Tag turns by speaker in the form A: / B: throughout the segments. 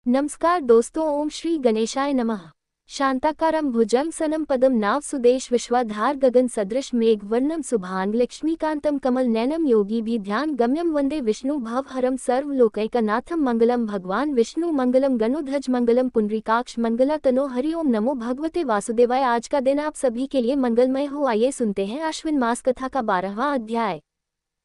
A: नमस्कार दोस्तों, ओम श्री गणेशाय नमः। शांताकारं भुजंगसनं पदम नाव सुदेश विश्वाधार गगन सदृश मेघ वर्णम सुभांग लक्ष्मीकांतम कमल नैनम योगी भी ध्यान गम्यम वंदे विष्णु भवहरम सर्वलोकैकनाथम मंगलम भगवान विष्णु मंगलम गणोध्वज मंगलम पुंडरीकाक्ष मंगला तनो हरि ओम नमो भगवते वासुदेवाय। आज का दिन आप सभी के लिए मंगलमय हो। आइए सुनते हैं अश्विन मास कथा का 12वां अध्याय।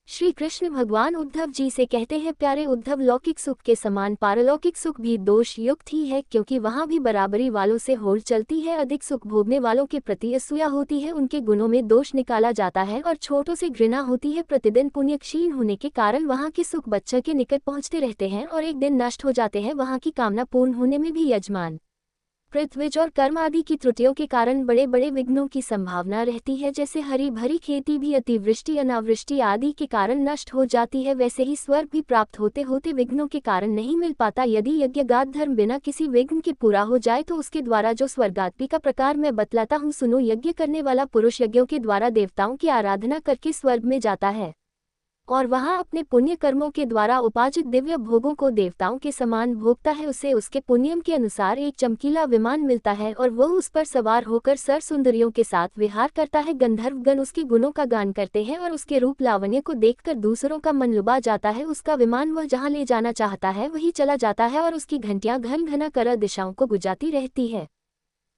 A: श्री कृष्ण भगवान उद्धव जी से कहते हैं, प्यारे उद्धव, लौकिक सुख के समान पारलौकिक सुख भी दोष युक्त ही है, क्योंकि वहाँ भी बराबरी वालों से होड़ चलती है। अधिक सुख भोगने वालों के प्रति असूया होती है, उनके गुणों में दोष निकाला जाता है और छोटों से घृणा होती है। प्रतिदिन पुण्य क्षीण होने के कारण वहाँ के सुख बच्चे के निकट पहुँचते रहते हैं और एक दिन नष्ट हो जाते हैं। वहाँ की कामना पूर्ण होने में भी यजमान, पृथ्वीज और कर्म आदि की त्रुटियों के कारण बड़े बड़े विघ्नों की संभावना रहती है। जैसे हरी भरी खेती भी अतिवृष्टि अनावृष्टि आदि के कारण नष्ट हो जाती है, वैसे ही स्वर्ग भी प्राप्त होते होते विघ्नों के कारण नहीं मिल पाता। यदि यज्ञगात धर्म बिना किसी विघ्न के पूरा हो जाए तो उसके द्वारा जो स्वर्गादि का प्रकार मैं बतलाता हूँ सुनो। यज्ञ करने वाला पुरुष यज्ञों के द्वारा देवताओं की आराधना करके स्वर्ग में जाता है और वहां अपने पुण्य कर्मों के द्वारा उपार्जित दिव्य भोगों को देवताओं के समान भोगता है। उसे उसके पुण्यम के अनुसार एक चमकीला विमान मिलता है और वह उस पर सवार होकर सर सुंदरियों के साथ विहार करता है। गंधर्वगण उसके गुणों का गान करते हैं और उसके रूप लावण्य को देखकर दूसरों का मन लुभा जाता है। उसका विमान वह जहाँ ले जाना चाहता है वही चला जाता है और उसकी घंटियां घन घना कर दिशाओं को गुजाती रहती है।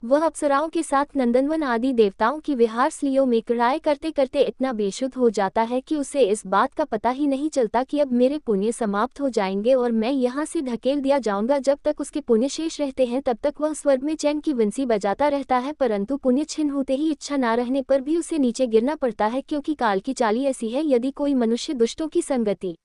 A: वह अप्सराओं के साथ नंदनवन आदि देवताओं की विहार स्लियों में क्रीड़ाएं करते करते इतना बेसुध हो जाता है कि उसे इस बात का पता ही नहीं चलता कि अब मेरे पुण्य समाप्त हो जाएंगे और मैं यहाँ से ढकेल दिया जाऊंगा। जब तक उसके पुण्य शेष रहते हैं तब तक वह स्वर्ग में चैन की बंसी बजाता रहता है, परंतु पुण्य छिन्न होते ही इच्छा न रहने पर भी उसे नीचे गिरना पड़ता है, क्योंकि काल की चाली ऐसी है। यदि कोई मनुष्य दुष्टों की संगति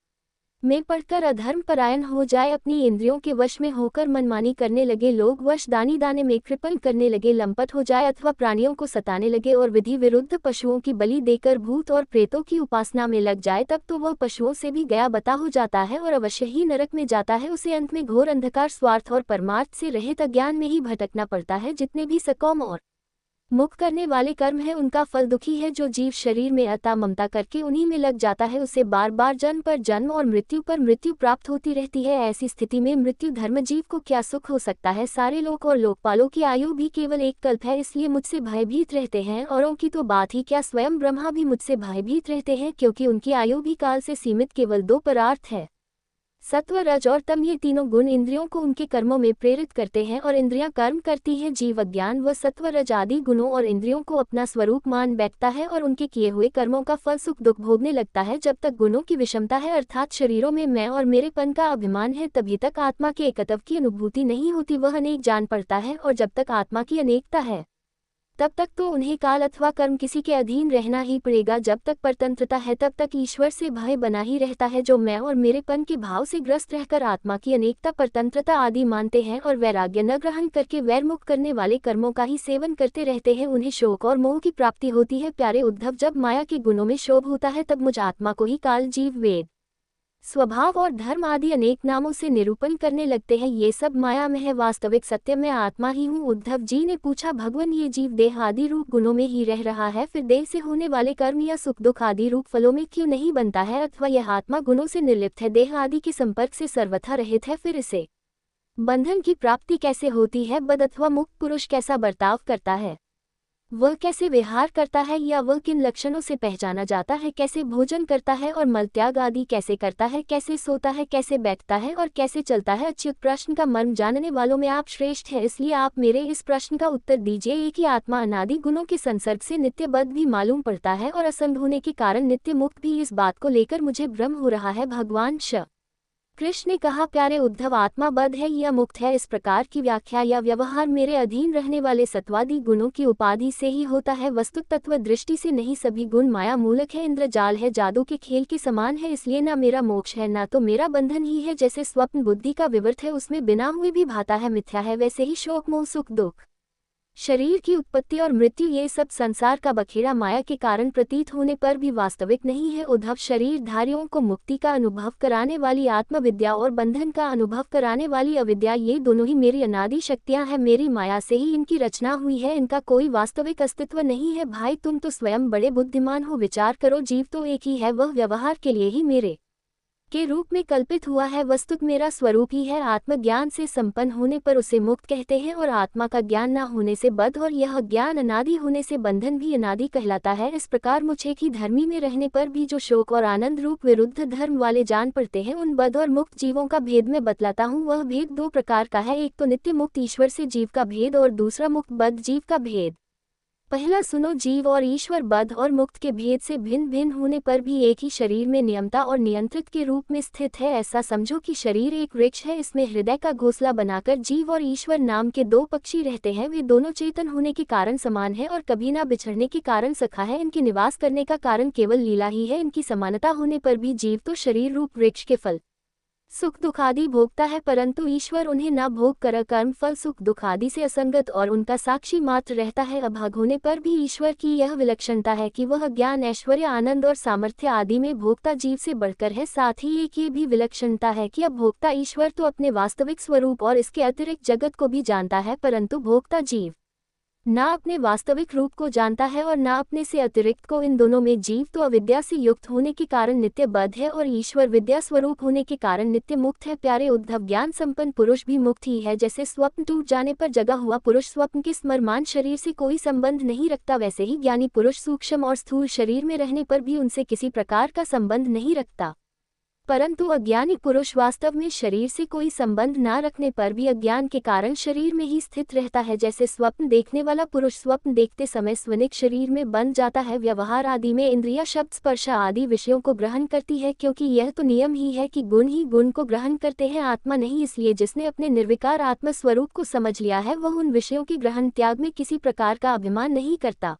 A: में पड़कर अधर्म परायण हो जाए, अपनी इंद्रियों के वश में होकर मनमानी करने लगे, लोग वश दानी दाने में कृपण करने लगे, लंपट हो जाए अथवा प्राणियों को सताने लगे और विधि विरुद्ध पशुओं की बलि देकर भूत और प्रेतों की उपासना में लग जाए, तब तो वह पशुओं से भी गया बता हो जाता है और अवश्य ही नरक में जाता है। उसे अंत में घोर अंधकार, स्वार्थ और परमार्थ से रहित अज्ञान में ही भटकना पड़ता है। जितने भी सकौम और मुख करने वाले कर्म है उनका फल दुखी है। जो जीव शरीर में अता ममता करके उन्हीं में लग जाता है उसे बार बार जन्म पर जन्म और मृत्यु पर मृत्यु प्राप्त होती रहती है। ऐसी स्थिति में मृत्यु धर्म जीव को क्या सुख हो सकता है। सारे लोक और लोकपालों की आयु भी केवल एक कल्प है, इसलिए मुझसे भयभीत रहते हैं। औरों की तो बात ही क्या, स्वयं ब्रह्मा भी मुझसे भयभीत रहते हैं, क्योंकि उनकी आयु भी काल से सीमित केवल 2 पदार्थ है, सत्व रज और तम। ये तीनों गुण इंद्रियों को उनके कर्मों में प्रेरित करते हैं और इंद्रियां कर्म करती हैं। जीव अज्ञान व सत्व रज आदि गुणों और इंद्रियों को अपना स्वरूप मान बैठता है और उनके किए हुए कर्मों का फल सुख दुख भोगने लगता है। जब तक गुणों की विषमता है, अर्थात शरीरों में मैं और मेरेपन का अभिमान है, तभी तक आत्मा के एकत्व की अनुभूति नहीं होती। वह अनेक जान पड़ता है और जब तक आत्मा की अनेकता है तब तक तो उन्हें काल अथवा कर्म किसी के अधीन रहना ही पड़ेगा। जब तक परतंत्रता है तब तक ईश्वर से भय बना ही रहता है। जो मैं और मेरेपन के भाव से ग्रस्त रहकर आत्मा की अनेकता, परतंत्रता आदि मानते हैं और वैराग्य न ग्रहण करके वैरमुख करने वाले कर्मों का ही सेवन करते रहते हैं, उन्हें शोक और मोह की प्राप्ति होती है। प्यारे उद्धव, जब माया के गुणों में शोभ होता है तब मुझ आत्मा को ही काल, जीव, वेद, स्वभाव और धर्म आदि अनेक नामों से निरूपण करने लगते हैं। ये सब माया में है, वास्तविक सत्य में आत्मा ही हूँ। उद्धव जी ने पूछा, भगवान, ये जीव देह आदि रूप गुणों में ही रह रहा है, फिर देह से होने वाले कर्म या सुख दुख आदि रूप फलों में क्यों नहीं बनता है, अथवा यह आत्मा गुणों से निर्लिप्त है, देह आदि के संपर्क से सर्वथा रहित है, फिर इसे बंधन की प्राप्ति कैसे होती है। बद अथवा मुक्त पुरुष कैसा बर्ताव करता है, वह कैसे विहार करता है, या वह किन लक्षणों से पहचाना जाता है, कैसे भोजन करता है और मलत्याग आदि कैसे करता है, कैसे सोता है, कैसे बैठता है और कैसे चलता है। अच्युत, प्रश्न का मर्म जानने वालों में आप श्रेष्ठ हैं, इसलिए आप मेरे इस प्रश्न का उत्तर दीजिए। एक ही आत्मा अनादि गुणों के संसर्ग से नित्यबद्ध भी मालूम पड़ता है और असंग होने के कारण नित्य मुक्त भी। इस बात को लेकर मुझे भ्रम हो रहा है। भगवान श्री कृष्ण ने कहा, प्यारे उद्धव, आत्मा बद्ध है या मुक्त है, इस प्रकार की व्याख्या या व्यवहार मेरे अधीन रहने वाले सत्वादी गुणों की उपाधि से ही होता है, वस्तु तत्व दृष्टि से नहीं। सभी गुण माया मूलक है, इंद्रजाल है, जादू के खेल के समान है, इसलिए ना मेरा मोक्ष है ना तो मेरा बंधन ही है। जैसे स्वप्न बुद्धि का विवर्त है, उसमें बिना हुए भी भाता है मिथ्या है, वैसे ही शोक मोह सुख दुख, शरीर की उत्पत्ति और मृत्यु, ये सब संसार का बखेड़ा माया के कारण प्रतीत होने पर भी वास्तविक नहीं है। उद्धव, शरीरधारियों को मुक्ति का अनुभव कराने वाली आत्मविद्या और बंधन का अनुभव कराने वाली अविद्या, ये दोनों ही मेरी अनादि शक्तियां हैं, मेरी माया से ही इनकी रचना हुई है, इनका कोई वास्तविक अस्तित्व नहीं है। भाई, तुम तो स्वयं बड़े बुद्धिमान हो, विचार करो, जीव तो एक ही है, वह व्यवहार के लिए ही मेरे के रूप में कल्पित हुआ है, वस्तुत मेरा स्वरूप ही है। आत्मज्ञान से संपन्न होने पर उसे मुक्त कहते हैं और आत्मा का ज्ञान न होने से बद्ध और यह ज्ञान अनादि होने से बंधन भी अनादि कहलाता है। इस प्रकार मुझे की धर्मी में रहने पर भी जो शोक और आनंद रूप विरुद्ध धर्म वाले जान पड़ते हैं, उन बद्ध और मुक्त जीवों का भेद में बतलाता हूँ। वह भेद दो प्रकार का है, एक तो नित्य मुक्त ईश्वर से जीव का भेद और दूसरा मुक्त बद्ध जीव का भेद। पहला सुनो, जीव और ईश्वर बद्ध और मुक्त के भेद से भिन्न भिन्न होने पर भी एक ही शरीर में नियमता और नियंत्रित के रूप में स्थित है। ऐसा समझो कि शरीर एक वृक्ष है, इसमें हृदय का घोंसला बनाकर जीव और ईश्वर नाम के दो पक्षी रहते हैं। वे दोनों चेतन होने के कारण समान है और कभी ना बिछड़ने के कारण सखा है। इनके निवास करने का कारण केवल लीला ही है। इनकी समानता होने पर भी जीव तो शरीर रूप वृक्ष के फल सुख दुख आदि भोगता है, परंतु ईश्वर उन्हें न भोग कर कर्म फल सुख दुख आदि से असंगत और उनका साक्षी मात्र रहता है। अभाग होने पर भी ईश्वर की यह विलक्षणता है कि वह ज्ञान ऐश्वर्य आनंद और सामर्थ्य आदि में भोक्ता जीव से बढ़कर है। साथ ही एक ये भी विलक्षणता है कि अब भोक्ता ईश्वर तो अपने वास्तविक स्वरूप और इसके अतिरिक्त जगत को भी जानता है, परंतु भोक्ता जीव ना अपने वास्तविक रूप को जानता है और ना अपने से अतिरिक्त को। इन दोनों में जीव तो अविद्या से युक्त होने के कारण नित्य बद्ध है और ईश्वर विद्या स्वरूप होने के कारण नित्य मुक्त है। प्यारे उद्धव, ज्ञान संपन्न पुरुष भी मुक्त ही है। जैसे स्वप्न टूट जाने पर जगा हुआ पुरुष स्वप्न के स्मरमान शरीर से कोई संबंध नहीं रखता, वैसे ही ज्ञानी पुरुष सूक्ष्म और स्थूल शरीर में रहने पर भी उनसे किसी प्रकार का संबंध नहीं रखता, परंतु अज्ञानी पुरुष वास्तव में शरीर से कोई संबंध न रखने पर भी अज्ञान के कारण शरीर में ही स्थित रहता है। जैसे स्वप्न देखने वाला पुरुष स्वप्न देखते समय स्वनिक शरीर में बंध जाता है। व्यवहार आदि में इंद्रिया शब्द स्पर्श आदि विषयों को ग्रहण करती है, क्योंकि यह तो नियम ही है कि गुण ही गुण को ग्रहण करते हैं, आत्मा नहीं। इसलिए जिसने अपने निर्विकार आत्म स्वरूप को समझ लिया है वह उन विषयों के ग्रहण त्याग में किसी प्रकार का अभिमान नहीं करता।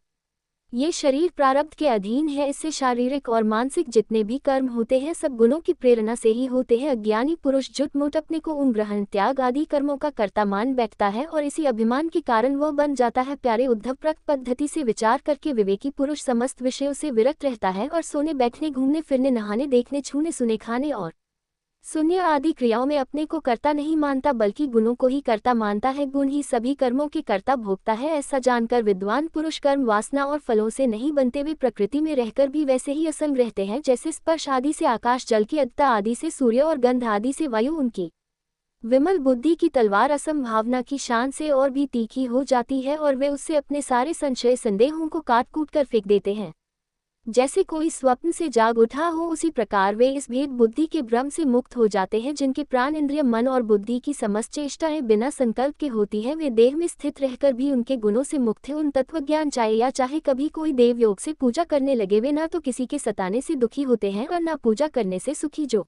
A: ये शरीर प्रारब्ध के अधीन है, इससे शारीरिक और मानसिक जितने भी कर्म होते हैं सब गुणों की प्रेरणा से ही होते हैं। अज्ञानी पुरुष जुटमुट अपने को उन ग्रहण त्याग आदि कर्मों का कर्ता मान बैठता है और इसी अभिमान के कारण वह बन जाता है। प्यारे उद्धव, प्रक पद्धति से विचार करके विवेकी पुरुष समस्त विषयों से विरक्त रहता है और सोने बैठने घूमने फिरने नहाने देखने छूने सुने खाने और शून्य आदि क्रियाओं में अपने को कर्ता नहीं मानता, बल्कि गुणों को ही कर्ता मानता है। गुण ही सभी कर्मों के कर्ता भोगता है। ऐसा जानकर विद्वान पुरुष कर्म वासना और फलों से नहीं बनते, वे प्रकृति में रहकर भी वैसे ही असंग रहते हैं। जैसे स्पर्श आदि से आकाश, जल की अद्ता आदि से सूर्य और गंध आदि से वायु। उनकी विमल बुद्धि की तलवार असंभावना की शान से और भी तीखी हो जाती है और वे उससे अपने सारे संशय संदेहों को काट कूट कर फेंक देते हैं। जैसे कोई स्वप्न से जाग उठा हो, उसी प्रकार वे इस भेद बुद्धि के भ्रम से मुक्त हो जाते हैं। जिनके प्राण इंद्रिय मन और बुद्धि की समस्त चेष्टाएं बिना संकल्प के होती हैं, वे देह में स्थित रहकर भी उनके गुणों से मुक्त है। उन तत्वज्ञान चाहे कभी कोई देव योग से पूजा करने लगे, वे ना तो किसी के सताने से दुखी होते हैं और ना पूजा करने से सुखी। जो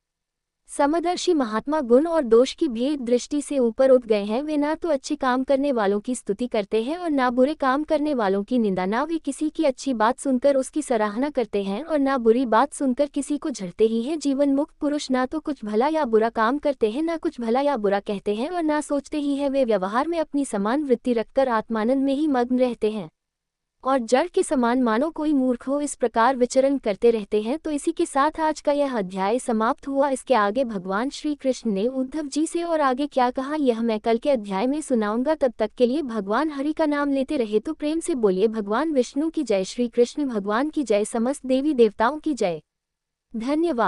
A: समदर्शी महात्मा गुण और दोष की भेद दृष्टि से ऊपर उठ गए हैं, वे ना तो अच्छे काम करने वालों की स्तुति करते हैं और ना बुरे काम करने वालों की निंदा। ना वे किसी की अच्छी बात सुनकर उसकी सराहना करते हैं और ना बुरी बात सुनकर किसी को झड़ते ही हैं। जीवन मुक्त पुरुष ना तो कुछ भला या बुरा काम करते हैं, ना कुछ भला या बुरा कहते हैं और ना सोचते ही है। वे व्यवहार में अपनी समान वृत्ति रखकर आत्मानंद में ही मग्न रहते हैं और जड़ के समान मानो कोई मूर्ख हो, इस प्रकार विचरण करते रहते हैं। तो इसी के साथ आज का यह अध्याय समाप्त हुआ। इसके आगे भगवान श्री कृष्ण ने उद्धव जी से और आगे क्या कहा यह मैं कल के अध्याय में सुनाऊंगा। तब तक के लिए भगवान हरि का नाम लेते रहे तो प्रेम से बोलिए भगवान विष्णु की जय, श्री कृष्ण भगवान की जय, समस्त देवी देवताओं की जय। धन्यवाद।